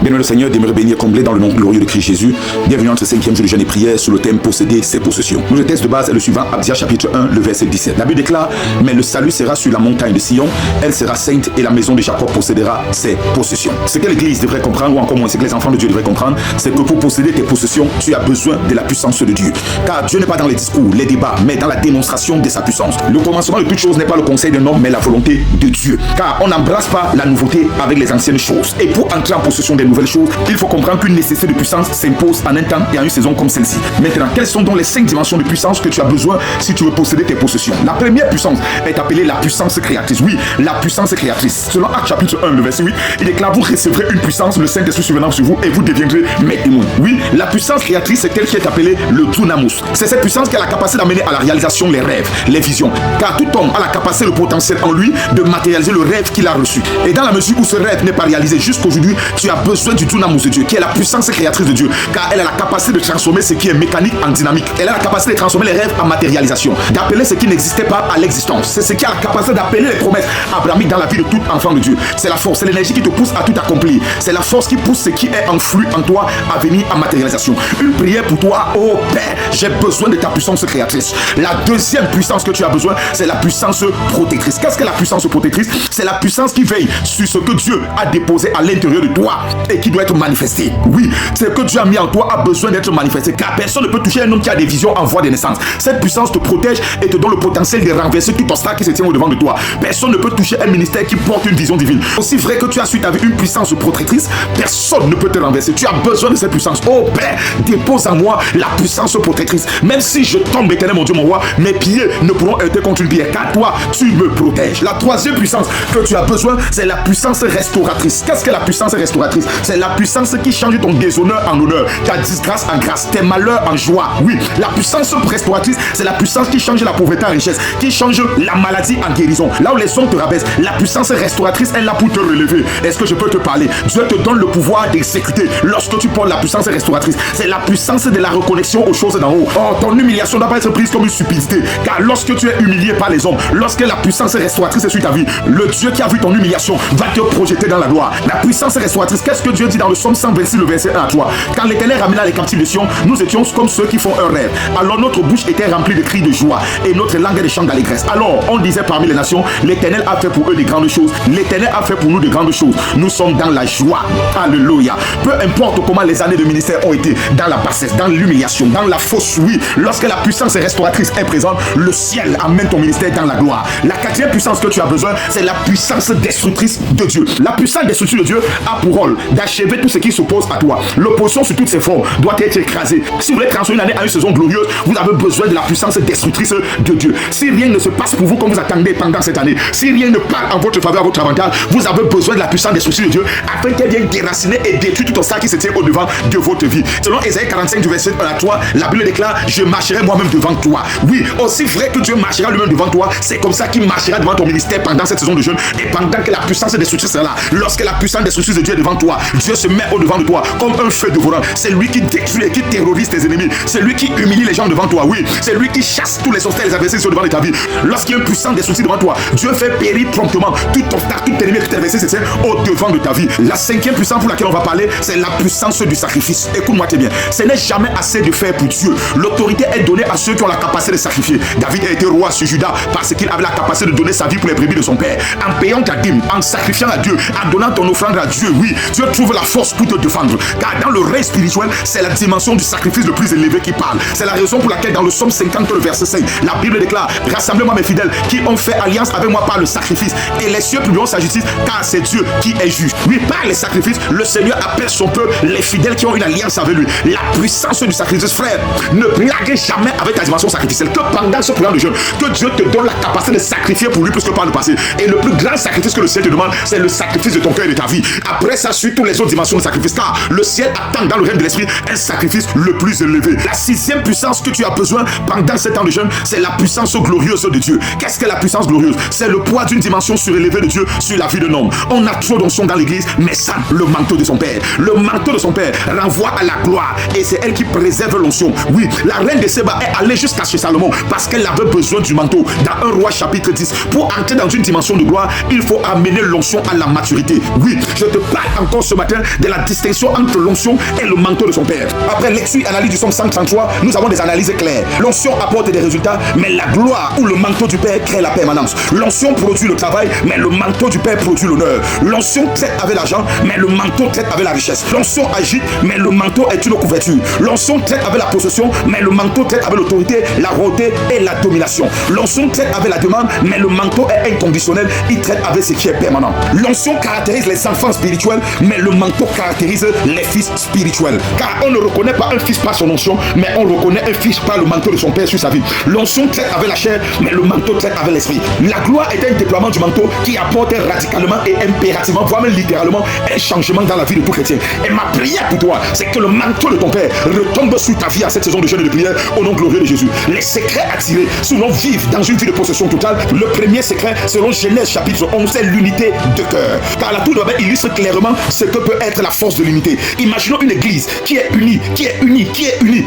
Bien, le Seigneur demeure béni et comblé dans le nom glorieux de Christ Jésus. Bienvenue dans ce 5e jour de jeûne et prière sur le thème posséder ses possessions. Notre texte de base est le suivant, Abdia chapitre 1, le verset 17. La Bible déclare: mais le salut sera sur la montagne de Sion, elle sera sainte et la maison de Jacob possédera ses possessions. Ce que l'Église devrait comprendre, ou encore moins ce que les enfants de Dieu devraient comprendre, c'est que pour posséder tes possessions, tu as besoin de la puissance de Dieu. Car Dieu n'est pas dans les discours, les débats, mais dans la démonstration de sa puissance. Le commencement de toute chose n'est pas le conseil d'un homme, mais la volonté de Dieu. Car on n'embrasse pas la nouveauté avec les anciennes choses. Et pour entrer en possession des nouvelles choses, il faut comprendre qu'une nécessité de puissance s'impose en un temps et en une saison comme celle-ci. Maintenant, quelles sont donc les 5 dimensions de puissance que tu as besoin si tu veux posséder tes possessions? La première puissance est appelée la puissance créatrice. Oui, la puissance créatrice. Selon Actes chapitre 1, le verset 8, il déclare: vous recevrez une puissance, le Saint-Esprit survenant sur vous, et vous deviendrez mes témoins. Oui, la puissance créatrice, c'est elle qui est appelée le dunamus. C'est cette puissance qui a la capacité d'amener à la réalisation les rêves, les visions. Car tout homme a la capacité, le potentiel en lui de matérialiser le rêve qu'il a reçu. Et dans la mesure où ce rêve n'est pas réalisé jusqu'aujourd'hui, tu as besoin du dunamus de Dieu, qui est la puissance créatrice de Dieu, car elle a la capacité de transformer ce qui est mécanique en dynamique. Elle a la capacité de transformer les rêves en matérialisation, d'appeler ce qui n'existait pas à l'existence. C'est ce qui a la capacité d'appeler les promesses abrahamiques dans la vie de tout enfant de Dieu. C'est la force, c'est l'énergie qui te pousse à tout accomplir. C'est la force qui pousse ce qui est en flux en toi à venir en matérialisation. Une prière pour toi: oh Père, j'ai besoin de ta puissance créatrice. La deuxième puissance que tu as besoin, c'est la puissance protectrice. Qu'est-ce que la puissance protectrice? C'est la puissance qui veille sur ce que Dieu a déposé à l'intérieur de toi et qui doit être manifesté. Oui, ce que Dieu a mis en toi a besoin d'être manifesté, car personne ne peut toucher un homme qui a des visions en voie de naissance. Cette puissance te protège et te donne le potentiel de renverser tout obstacle qui se tient au-devant de toi. Personne ne peut toucher un ministère qui porte une vision divine. Aussi vrai que tu as su ta vie une puissance protectrice, personne ne peut te renverser. Tu as besoin de cette puissance. Oh Père, dépose en moi la puissance protectrice. Même si je tombe, Éternel mon Dieu, mon roi, mes pieds ne pourront heurter contre une pierre, car toi, tu me protèges. La troisième puissance que tu as besoin, c'est la puissance restauratrice. Qu'est-ce que la puissance restauratrice? C'est la puissance qui change ton déshonneur en honneur, ta disgrâce en grâce, tes malheurs en joie. Oui, la puissance restauratrice, c'est la puissance qui change la pauvreté en richesse, qui change la maladie en guérison. Là où les hommes te rabaissent, la puissance restauratrice est là pour te relever. Est-ce que je peux te parler? Dieu te donne le pouvoir d'exécuter lorsque tu portes la puissance restauratrice. C'est la puissance de la reconnexion aux choses d'en haut. Oh, ton humiliation ne doit pas être prise comme une stupidité, car lorsque tu es humilié par les hommes, lorsque la puissance restauratrice est sur ta vie, le Dieu qui a vu ton humiliation va te projeter dans la gloire. La puissance restauratrice, qu'est-ce que Dieu dit dans le psaume 126, le verset 1 à 3? Quand l'Éternel ramena les captifs de Sion, nous étions comme ceux qui font un rêve. Alors notre bouche était remplie de cris de joie et notre langue des chants d'allégresse. Alors on disait parmi les nations: l'Éternel a fait pour eux de grandes choses. L'Éternel a fait pour nous de grandes choses. Nous sommes dans la joie. Alléluia. Peu importe comment les années de ministère ont été, dans la bassesse, dans l'humiliation, dans la fausse, oui, lorsque la puissance restauratrice est présente, le ciel amène ton ministère dans la gloire. La quatrième puissance que tu as besoin, c'est la puissance destructrice de Dieu. La puissance destructrice de Dieu a pour rôle d'achever tout ce qui s'oppose à toi. L'opposition sur toutes ses formes doit être écrasée. Si vous voulez transformer une année en une saison glorieuse, vous avez besoin de la puissance destructrice de Dieu. Si rien ne se passe pour vous comme vous attendez pendant cette année, si rien ne part en votre faveur, à votre avantage, vous avez besoin de la puissance destructrice de Dieu afin qu'elle vienne déraciner et détruire tout obstacle qui se tient au-devant de votre vie. Selon Ésaïe 45 du verset 1 à 3, la Bible déclare: je marcherai moi-même devant toi. Oui, aussi vrai que Dieu marchera lui-même devant toi, c'est comme ça qu'il marchera devant ton ministère pendant cette saison de jeûne et pendant que la puissance destructrice sera là. Lorsque la puissance destructrice de Dieu est devant toi, Dieu se met au-devant de toi comme un feu dévorant. C'est lui qui détruit et qui terrorise tes ennemis. C'est lui qui humilie les gens devant toi. Oui, c'est lui qui chasse tous les obstacles et les adversaires qui sont devant ta vie. Lorsqu'il y a une puissance destructrice devant toi, Dieu fait périr promptement tout obstacle, tout ennemi, tout adversaire se tient au-devant de ta vie. La cinquième puissance pour laquelle on va parler, c'est la puissance du sacrifice. Écoute-moi très bien. Ce n'est jamais assez de faire pour Dieu. L'autorité est donnée à ceux qui ont la capacité de sacrifier. David a été roi sur Juda parce qu'il avait la capacité de donner sa vie pour les brebis de son père. En payant ta dîme, en sacrifiant à Dieu, en donnant ton offrande à Dieu, oui, Dieu trouve la force pour te défendre. Car dans le règne spirituel, c'est la dimension du sacrifice le plus élevé qui parle. C'est la raison pour laquelle dans le psaume 50, le verset 5, la Bible déclare: rassemblez-moi mes fidèles qui ont fait alliance avec moi par le sacrifice, et les cieux publieront sa justice, car c'est Dieu qui est juste. Oui, par les sacrifices, le Seigneur appelle son peuple, les fidèles qui ont une alliance avec lui. La puissance du sacrifice, frère, ne blaguez jamais avec ta dimension sacrificielle. Que pendant ce programme de jeûne, que Dieu te donne la capacité de sacrifier pour lui plus que par le passé. Et le plus grand sacrifice que le ciel te demande, c'est le sacrifice de ton cœur et de ta vie. Après ça, suit toutes les autres dimensions de sacrifice, car le ciel attend dans le règne de l'esprit un sacrifice le plus élevé. La sixième puissance que tu as besoin pendant ce temps de jeûne, c'est la puissance glorieuse de Dieu. Qu'est-ce que la puissance glorieuse? C'est le poids d'une dimension surélevée de Dieu sur la vie d'un homme. On a trop d'onction dans l'église, mais sans le manteau de son père. Le manteau de son père renvoie à la gloire et c'est elle qui préserve l'onction. Oui, la reine de Séba est allée jusqu'à chez Salomon parce qu'elle avait besoin du manteau. Dans 1 Roi chapitre 10, pour entrer dans une dimension de gloire, il faut amener l'onction à la maturité. Oui, je te parle encore ce matin de la distinction entre l'onction et le manteau de son Père. Après lecture et analyse du Somme 133, nous avons des analyses claires. L'onction apporte des résultats, mais la gloire ou le manteau du Père crée la permanence. L'onction produit le travail, mais le manteau du Père produit l'honneur. L'onction traite avec l'argent, mais le manteau traite avec la richesse. L'onction agite, mais le manteau est une couverture. L'onction traite avec la possession, mais le manteau traite avec l'autorité, la royauté et la domination. L'onction traite avec la demande, mais le manteau est inconditionnel, il traite avec ce qui est permanent. L'onction caractérise les enfants spirituels, mais le manteau caractérise les fils spirituels. Car on ne reconnaît pas un fils par son onction, mais on reconnaît un fils par le manteau de son Père sur sa vie. L'onction traite avec la chair, mais le manteau traite avec l'esprit. La gloire est un déploiement du manteau qui apporte radicalement et impérativement, voire même littéralement, un changement dans la vie de tout chrétien. Et ma prière pour toi, c'est que le manteau de ton Père retombe sur ta vie à cette saison de jeûne et de prière au nom glorieux de Jésus. Les secrets à tirer, selon vivre dans une vie de possession totale, le premier secret, selon Genèse chapitre 11, c'est l'unité de cœur. Car la tour de Babel illustre clairement ce que peut être la force de l'unité. Imaginons une église qui est unie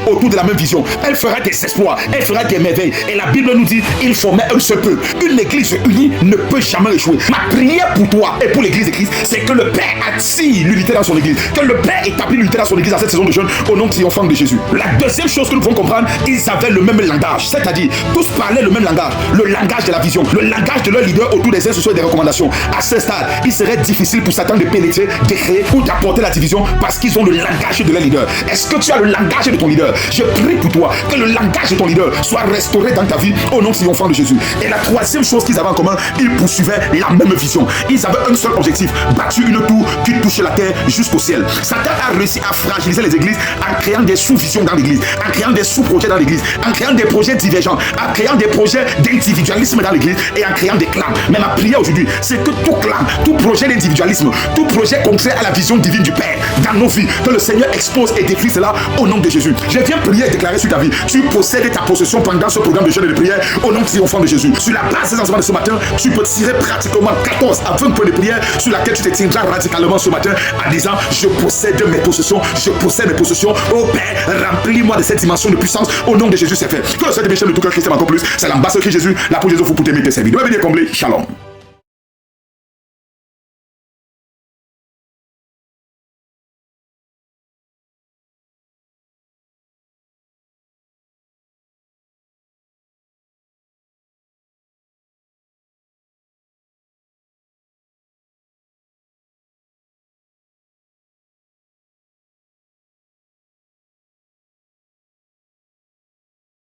autour de la même vision. Elle fera des exploits, elle fera des merveilles. Et la Bible nous dit, il formait un seul peuple. Une église unie ne peut jamais échouer. Ma prière pour toi et pour l'église de Christ, c'est que le Père attire l'unité dans son église. Que le Père établit l'unité dans son église à cette saison de jeûne au nom triomphant de Jésus. La deuxième chose que nous devons comprendre, ils avaient le même langage. C'est-à-dire, tous parlaient le même langage. Le langage de la vision. Le langage de leur leader autour des instructions et des recommandations. À ce stade, il serait difficile pour Satan de pénétrer, de créer ou d'apporter la division parce qu'ils ont le langage de leur leader. Est-ce que tu as le langage de ton leader? Je prie pour toi que le langage de ton leader soit restauré dans ta vie au nom triomphant de Jésus. Et la troisième chose qu'ils avaient en commun, ils poursuivaient la même vision. Ils avaient un seul objectif, bâtir une tour qui touchait la terre jusqu'au ciel. Satan a réussi à fragiliser les églises en créant des sous-visions dans l'église, en créant des sous-projets dans l'église, en créant des projets divergents, en créant des projets d'individualisme dans l'église et en créant des clans. Mais ma prière aujourd'hui, c'est que tout clan, tout projet d'individualisme, tout projet contraire à la vision divine du Père dans nos vies, que le Seigneur expose et détruit cela au nom de Jésus. Je viens prier et déclarer sur ta vie, tu possèdes ta possession pendant ce programme de jeûne et de prière au nom triomphant de Jésus. Sur la base des enseignements de ce matin, tu peux tirer pratiquement 14 à 20 points de prière sur laquelle tu te tiendras radicalement ce matin en disant, je possède mes possessions, je possède mes possessions. Oh Père, remplis-moi de cette dimension de puissance au nom de Jésus, c'est fait. Que le Seigneur de tout cœur chrétien encore plus, c'est l'ambassadeur Christ Jésus, la pour Jésus, vous pour t'aimer, tes servir. Dois bien comblé, shalom.